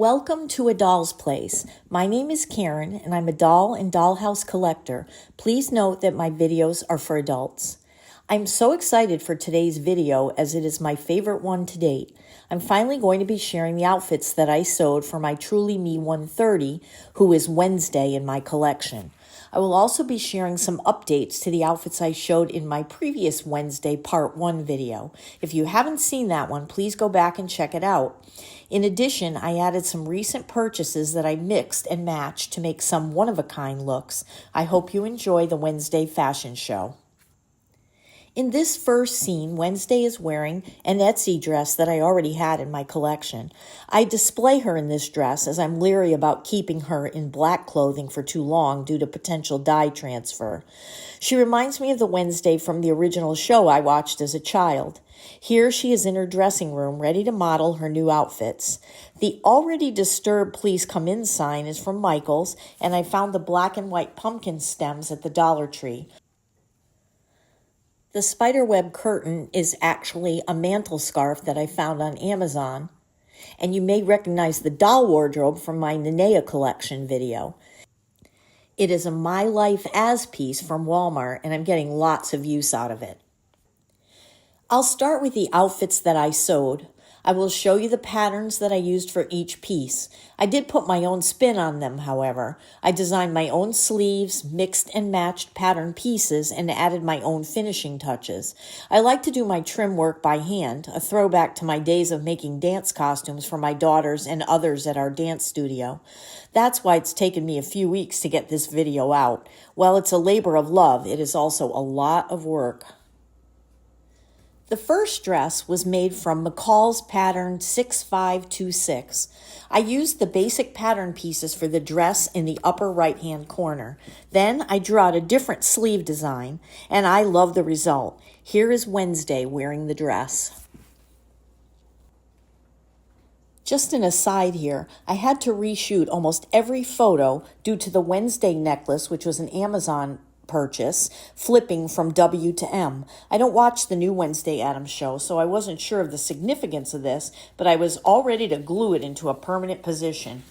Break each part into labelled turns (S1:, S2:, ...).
S1: Welcome to A Doll's Place. My name is Karen and I'm a doll and dollhouse collector. Please note that my videos are for adults. I'm so excited for today's video as it is my favorite one to date. I'm finally going to be sharing the outfits that I sewed for my Truly Me 130, who is Wednesday in my collection. I will also be sharing some updates to the outfits I showed in my previous Wednesday Part 1 video. If you haven't seen that one, please go back and check it out. In addition, I added some recent purchases that I mixed and matched to make some one-of-a-kind looks. I hope you enjoy the Wednesday fashion show. In this first scene, Wednesday is wearing an Etsy dress that I already had in my collection. I display her in this dress as I'm leery about keeping her in black clothing for too long due to potential dye transfer. She reminds me of the Wednesday from the original show I watched as a child. Here she is in her dressing room ready to model her new outfits. The already disturbed "Please Come In" sign is from Michaels, and I found the black and white pumpkin stems at the Dollar Tree. The spiderweb curtain is actually a mantle scarf that I found on Amazon. And you may recognize the doll wardrobe from my Nenea collection video. It is a My Life As piece from Walmart, and I'm getting lots of use out of it. I'll start with the outfits that I sewed. I will show you the patterns that I used for each piece. I did put my own spin on them, however. I designed my own sleeves, mixed and matched pattern pieces, and added my own finishing touches. I like to do my trim work by hand, a throwback to my days of making dance costumes for my daughters and others at our dance studio. That's why it's taken me a few weeks to get this video out. While it's a labor of love, it is also a lot of work. The first dress was made from McCall's pattern 6526. I used the basic pattern pieces for the dress in the upper right-hand corner. Then I drew out a different sleeve design, and I love the result. Here is Wednesday wearing the dress. Just an aside here, I had to reshoot almost every photo due to the Wednesday necklace, which was an Amazon purchase, flipping from W to M. I don't watch the new Wednesday Addams show, so I wasn't sure of the significance of this, but I was all ready to glue it into a permanent position.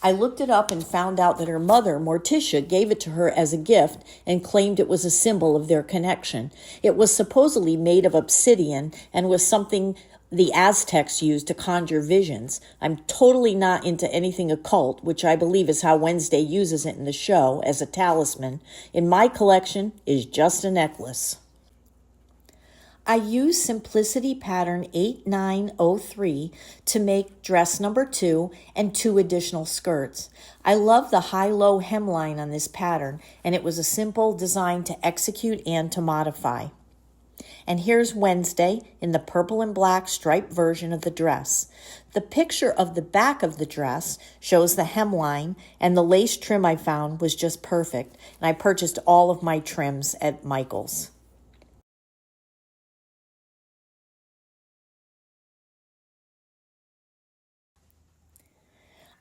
S1: I looked it up and found out that her mother, Morticia, gave it to her as a gift and claimed it was a symbol of their connection. It was supposedly made of obsidian and was something the Aztecs used to conjure visions. I'm totally not into anything occult, which I believe is how Wednesday uses it in the show as a talisman. In my collection is just a necklace. I used Simplicity pattern 8903 to make dress number 2 and 2 additional skirts. I love the high-low hemline on this pattern, and it was a simple design to execute and to modify. And here's Wednesday in the purple and black striped version of the dress. The picture of the back of the dress shows the hemline, and the lace trim I found was just perfect, and I purchased all of my trims at Michaels.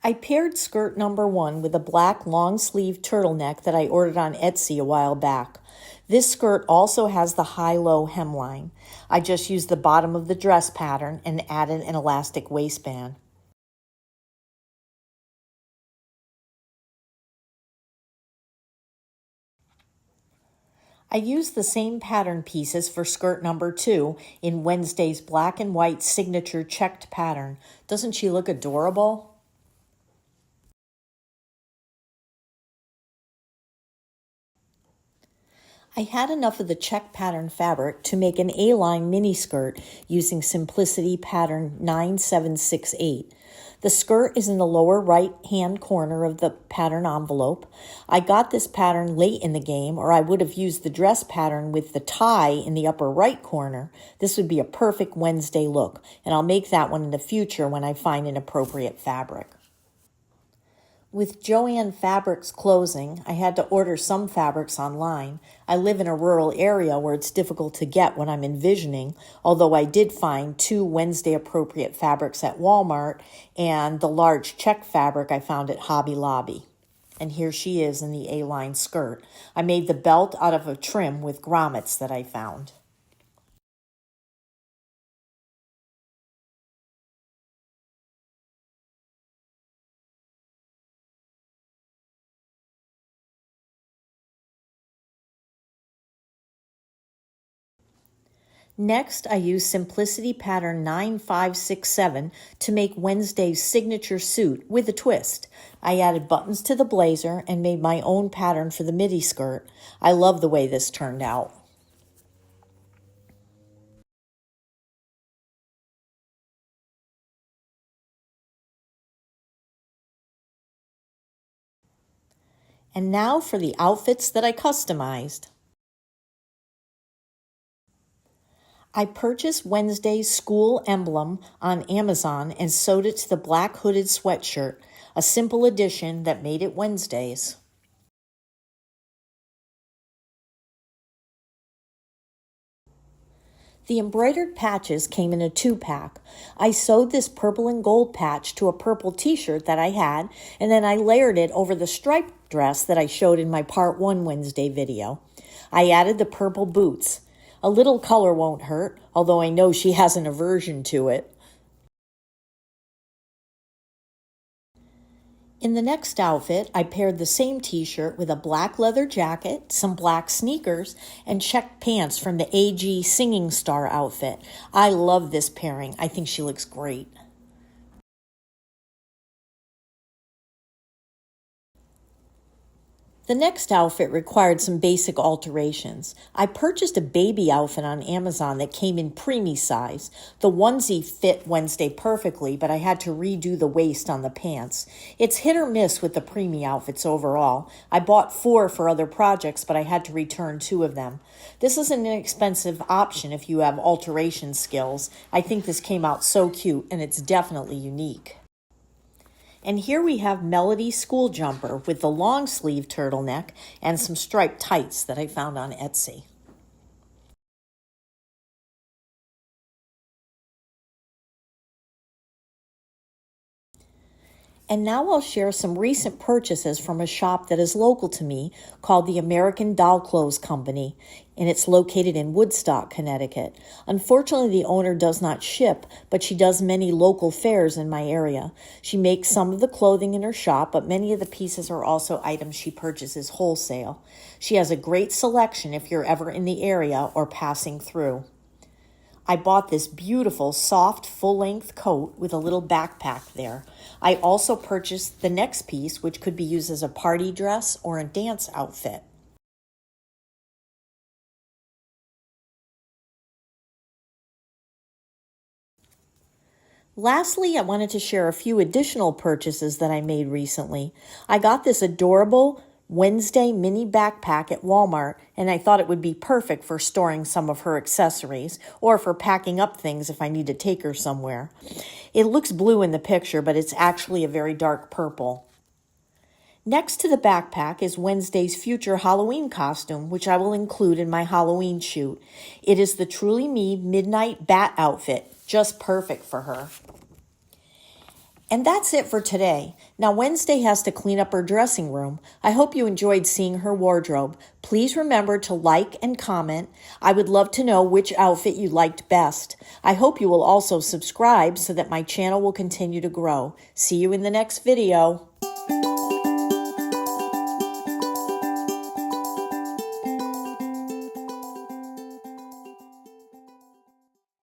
S1: I paired skirt number 1 with a black long-sleeve turtleneck that I ordered on Etsy a while back. This skirt also has the high-low hemline. I just used the bottom of the dress pattern and added an elastic waistband. I used the same pattern pieces for skirt number 2 in Wednesday's black and white signature checked pattern. Doesn't she look adorable? I had enough of the check pattern fabric to make an A-line mini skirt using Simplicity pattern 9768. The skirt is in the lower right-hand corner of the pattern envelope. I got this pattern late in the game, or I would have used the dress pattern with the tie in the upper right corner. This would be a perfect Wednesday look, and I'll make that one in the future when I find an appropriate fabric. With Joann Fabrics closing, I had to order some fabrics online. I live in a rural area where it's difficult to get what I'm envisioning, although I did find 2 Wednesday appropriate fabrics at Walmart and the large check fabric I found at Hobby Lobby. And here she is in the A-line skirt. I made the belt out of a trim with grommets that I found. Next, I used Simplicity Pattern 9567 to make Wednesday's signature suit with a twist. I added buttons to the blazer and made my own pattern for the midi skirt. I love the way this turned out. And now for the outfits that I customized. I purchased Wednesday's school emblem on Amazon and sewed it to the black hooded sweatshirt, a simple addition that made it Wednesday's. The embroidered patches came in a 2-pack. I sewed this purple and gold patch to a purple t-shirt that I had, and then I layered it over the striped dress that I showed in my Part 1 Wednesday video. I added the purple boots. A little color won't hurt, although I know she has an aversion to it. In the next outfit, I paired the same t-shirt with a black leather jacket, some black sneakers, and checked pants from the AG Singing Star outfit. I love this pairing. I think she looks great. The next outfit required some basic alterations. I purchased a baby outfit on Amazon that came in preemie size. The onesie fit Wednesday perfectly, but I had to redo the waist on the pants. It's hit or miss with the preemie outfits overall. I bought 4 for other projects, but I had to return 2 of them. This is an inexpensive option if you have alteration skills. I think this came out so cute, and it's definitely unique. And here we have Melody's school jumper with the long sleeve turtleneck and some striped tights that I found on Etsy. And now I'll share some recent purchases from a shop that is local to me called the American Doll Clothes Company, and it's located in Woodstock, Connecticut. Unfortunately, the owner does not ship, but she does many local fairs in my area. She makes some of the clothing in her shop, but many of the pieces are also items she purchases wholesale. She has a great selection if you're ever in the area or passing through. I bought this beautiful, soft, full-length coat with a little backpack there. I also purchased the next piece, which could be used as a party dress or a dance outfit. Lastly, I wanted to share a few additional purchases that I made recently. I got this adorable Wednesday mini backpack at Walmart, and I thought it would be perfect for storing some of her accessories or for packing up things if I need to take her somewhere. It looks blue in the picture, but it's actually a very dark purple. Next to the backpack is Wednesday's future Halloween costume, which I will include in my Halloween shoot. It is the Truly Me Midnight Bat outfit, just perfect for her. And that's it for today. Now, Wednesday has to clean up her dressing room. I hope you enjoyed seeing her wardrobe. Please remember to like and comment. I would love to know which outfit you liked best. I hope you will also subscribe so that my channel will continue to grow. See you in the next video.